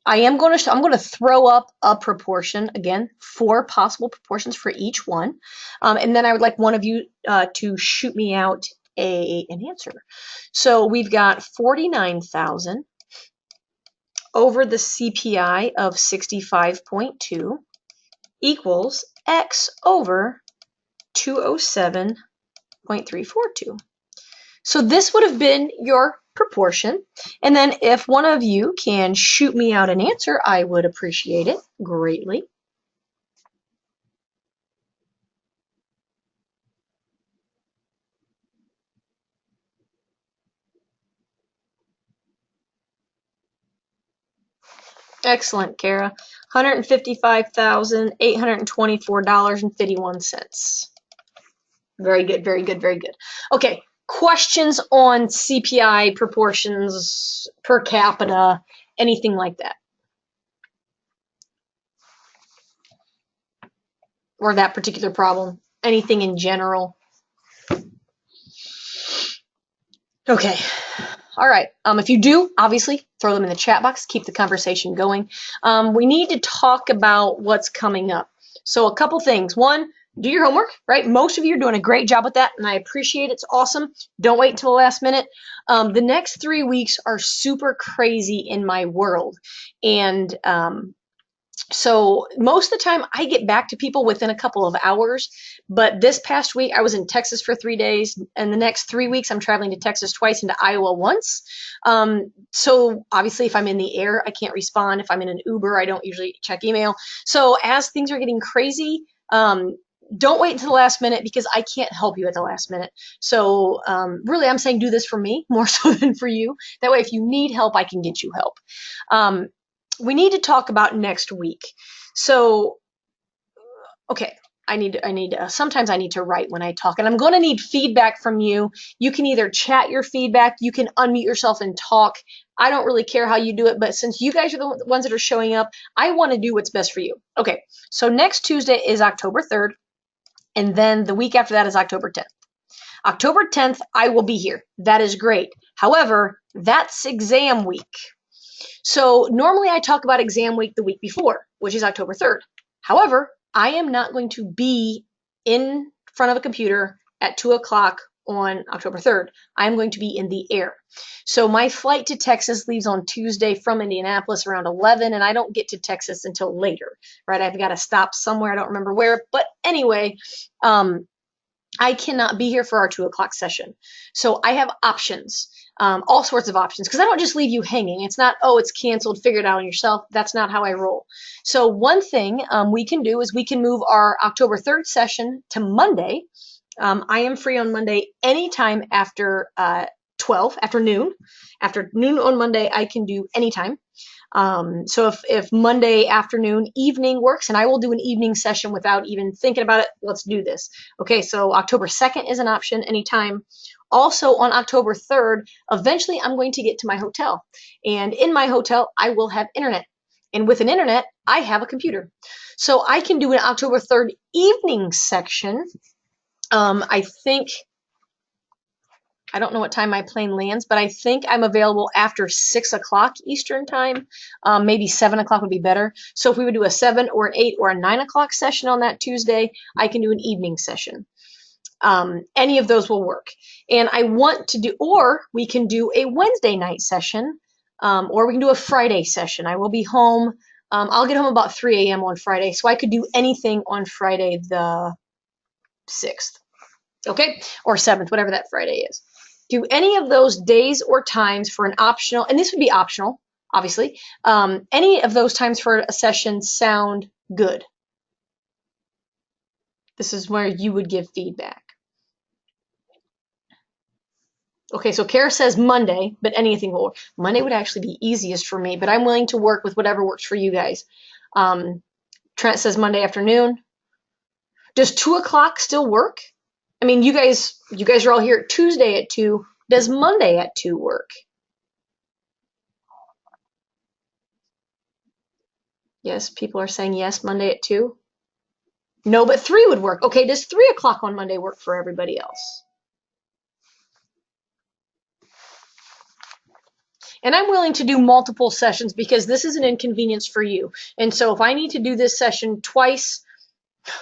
going to throw up a proportion again, 4 possible proportions for each one, and then I would like one of you to shoot me out an answer. So we've got 49,000 over the CPI of 65.2 equals X over 207.342. So this would have been your proportion. And then if one of you can shoot me out an answer, I would appreciate it greatly. Excellent, Kara. $155,824.51. Very good, very good, very good. Okay, questions on CPI proportions, per capita, anything like that? Or that particular problem? Anything in general? Okay. All right. If you do, obviously, throw them in the chat box. Keep the conversation going. We need to talk about what's coming up. So a couple things. One, do your homework, right? Most of you are doing a great job with that, and I appreciate it. It's awesome. Don't wait until the last minute. The next 3 weeks are super crazy in my world. And so most of the time I get back to people within a couple of hours, but this past week I was in Texas for 3 days, and the next 3 weeks I'm traveling to Texas twice and to Iowa once. So obviously if I'm in the air, I can't respond. If I'm in an Uber, I don't usually check email. So as things are getting crazy, don't wait until the last minute because I can't help you at the last minute. So really I'm saying do this for me more so than for you. That way if you need help, I can get you help. We need to talk about next week. So, okay, sometimes I need to write when I talk, and I'm going to need feedback from you. You can either chat your feedback, you can unmute yourself and talk. I don't really care how you do it, but since you guys are the ones that are showing up, I want to do what's best for you. Okay, so next Tuesday is October 3rd, and then the week after that is October 10th. October 10th, I will be here. That is great. However, that's exam week. So normally I talk about exam week the week before, which is October 3rd. However, I am not going to be in front of a computer at 2 o'clock on October 3rd. I'm going to be in the air. So my flight to Texas leaves on Tuesday from Indianapolis around 11, and I don't get to Texas until later, right? I've got to stop somewhere. I don't remember where. But anyway, I cannot be here for our 2 o'clock session. So I have options. All sorts of options, because I don't just leave you hanging. It's not, oh, it's canceled, figure it out on yourself. That's not how I roll. So one thing we can do is we can move our October 3rd session to Monday. I am free on Monday anytime after 12, after noon. After noon on Monday, I can do anytime. So if Monday afternoon, evening works, and I will do an evening session without even thinking about it, let's do this. Okay, so October 2nd is an option anytime. Also on October 3rd, eventually I'm going to get to my hotel. And in my hotel, I will have internet. And with an internet, I have a computer. So I can do an October 3rd evening section. I don't know what time my plane lands, but I think I'm available after 6 o'clock Eastern time. Maybe 7 o'clock would be better. So if we would do a 7 or an 8 or a 9 o'clock session on that Tuesday, I can do an evening session. Any of those will work. And I want to do, or we can do a Wednesday night session, or we can do a Friday session. I will be home. I'll get home about 3 a.m. on Friday, so I could do anything on Friday the 6th, okay? Or 7th, whatever that Friday is. Do any of those days or times for an optional, and this would be optional, obviously, any of those times for a session sound good? This is where you would give feedback. Okay, so Kara says Monday, but anything will work. Monday would actually be easiest for me, but I'm willing to work with whatever works for you guys. Trent says Monday afternoon. Does 2 o'clock still work? I mean, you guys are all here Tuesday at 2. Does Monday at 2 work? Yes, people are saying yes, Monday at 2. No, but 3 would work. Okay, does 3 o'clock on Monday work for everybody else? And I'm willing to do multiple sessions because this is an inconvenience for you. And so if I need to do this session twice,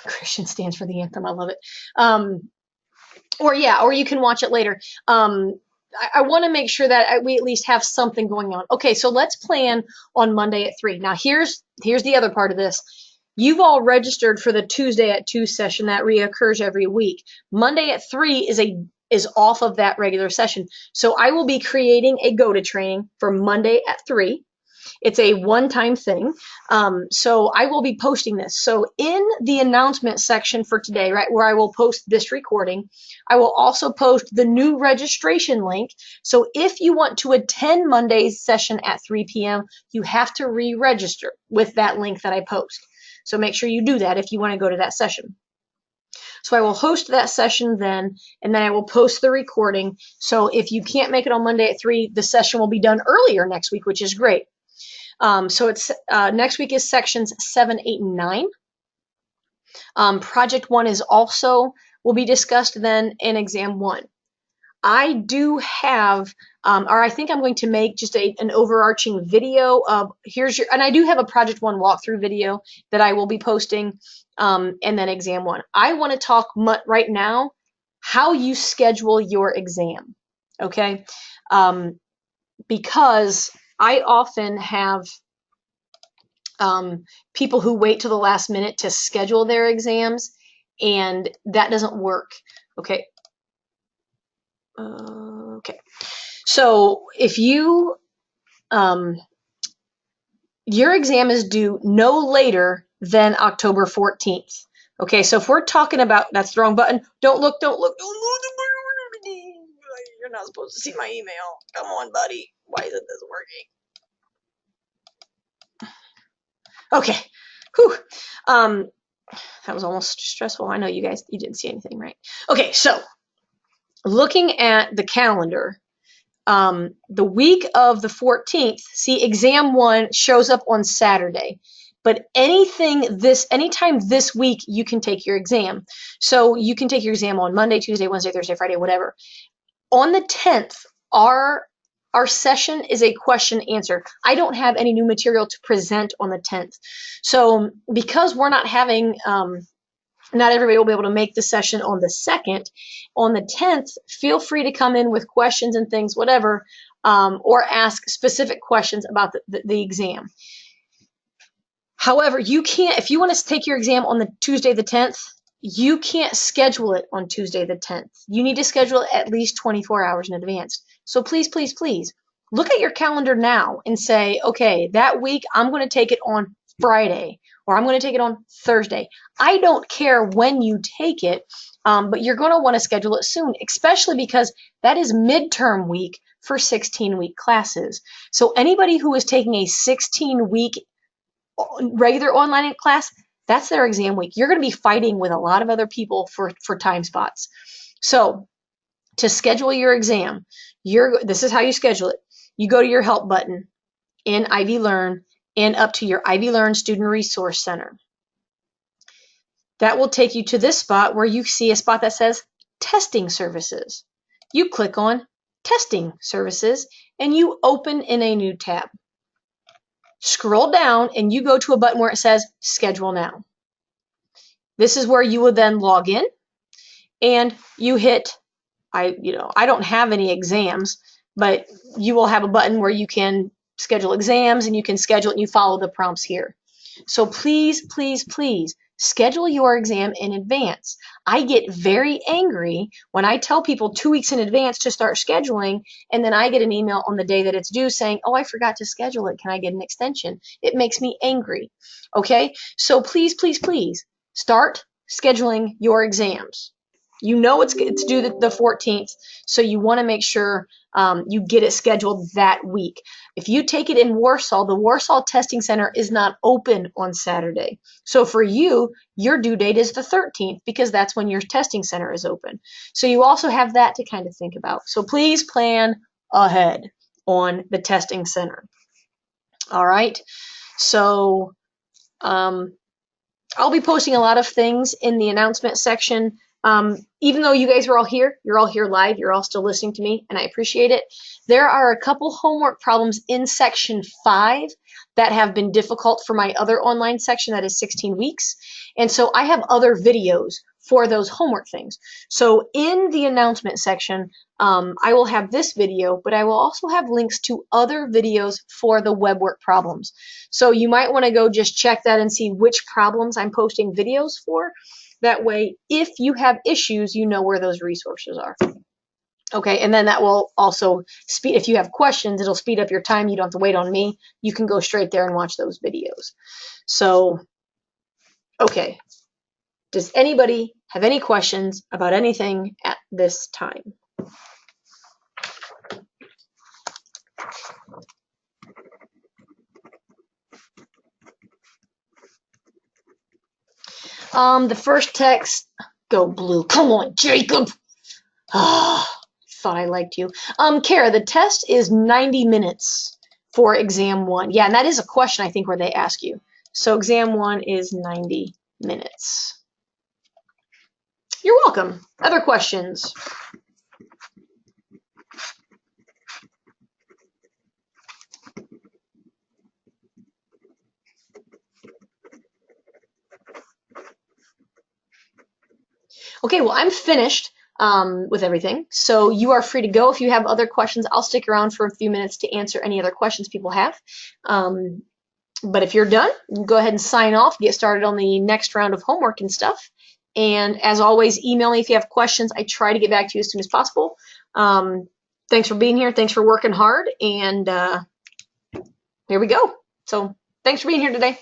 Christian stands for the anthem. I love it. Or you can watch it later. I want to make sure that we at least have something going on. Okay, so let's plan on Monday at 3. Now here's the other part of this. You've all registered for the Tuesday at 2 session that reoccurs every week. Monday at 3 is off of that regular session. So I will be creating a go-to training for Monday at 3. It's a one-time thing. So I will be posting this. So in the announcement section for today, right, where I will post this recording, I will also post the new registration link. So if you want to attend Monday's session at 3 p.m., you have to re-register with that link that I post. So make sure you do that if you want to go to that session. So I will host that session then, and then I will post the recording. So if you can't make it on Monday at 3, the session will be done earlier next week, which is great. So it's next week is sections 7, 8, and 9. Project 1 is also will be discussed then in exam 1. I do have, or I think I'm going to make just an overarching video of and I do have a Project 1 walkthrough video that I will be posting, and then exam 1. I want to talk right now how you schedule your exam, okay? Because I often have people who wait till the last minute to schedule their exams, and that doesn't work. Okay. Okay. So if you, your exam is due no later than October 14th. Okay. So if we're talking about, that's the wrong button. Don't look. You're not supposed to see my email. Come on, buddy. Why isn't this working? Okay. Whew. That was almost stressful. I know you didn't see anything, right? Okay, so looking at the calendar, the week of the 14th, see, exam 1 shows up on Saturday. But anytime this week, you can take your exam. So you can take your exam on Monday, Tuesday, Wednesday, Thursday, Friday, whatever. On the 10th, our session is a question answer. I don't have any new material to present on the 10th. So because we're not having, not everybody will be able to make the session on the 2nd, on the 10th, feel free to come in with questions and things, whatever, or ask specific questions about the exam. However, you can't, if you want to take your exam on the Tuesday the 10th, you can't schedule it on Tuesday the 10th. You need to schedule it at least 24 hours in advance. So please, please, please look at your calendar now and say, okay, that week I'm going to take it on Friday, or I'm going to take it on Thursday. I don't care when you take it, but you're going to want to schedule it soon, especially because that is midterm week for 16-week classes. So anybody who is taking a 16-week regular online class, that's their exam week. You're going to be fighting with a lot of other people for time spots. So to schedule your exam, this is how you schedule it. You go to your help button in Ivy Learn and up to your Ivy Learn Student Resource Center. That will take you to this spot where you see a spot that says Testing Services. You click on Testing Services and you open in a new tab. Scroll down and you go to a button where it says Schedule Now. This is where you will then log in and you hit, I don't have any exams, but you will have a button where you can schedule exams and you can schedule it and you follow the prompts here. So please, please, please schedule your exam in advance. I get very angry when I tell people 2 weeks in advance to start scheduling, and then I get an email on the day that it's due saying, oh, I forgot to schedule it. Can I get an extension? It makes me angry. Okay, so please, please, please start scheduling your exams. You know it's due the 14th, so you want to make sure you get it scheduled that week. If you take it in Warsaw, the Warsaw Testing Center is not open on Saturday. So for you, your due date is the 13th because that's when your testing center is open. So you also have that to kind of think about. So please plan ahead on the testing center. All right. So I'll be posting a lot of things in the announcement section Even though you guys are all here, you're all here live, you're all still listening to me, and I appreciate it. There are a couple homework problems in section 5 that have been difficult for my other online section that is 16 weeks. And so I have other videos for those homework things. So in the announcement section, I will have this video, but I will also have links to other videos for the web work problems. So you might want to go just check that and see which problems I'm posting videos for. That way, if you have issues, you know where those resources are. Okay, and then that will also speed, if you have questions, it'll speed up your time. You don't have to wait on me. You can go straight there and watch those videos. So, okay. Does anybody have any questions about anything at this time? The first text, go blue. Come on, Jacob. Ah, thought I liked you. Kara, the test is 90 minutes for exam 1. Yeah, and that is a question I think where they ask you. So exam 1 is 90 minutes. You're welcome. Other questions? Okay, well, I'm finished with everything. So you are free to go. If you have other questions, I'll stick around for a few minutes to answer any other questions people have. But if you're done, go ahead and sign off, get started on the next round of homework and stuff. And as always, email me if you have questions. I try to get back to you as soon as possible. Thanks for being here. Thanks for working hard. And here we go. So thanks for being here today.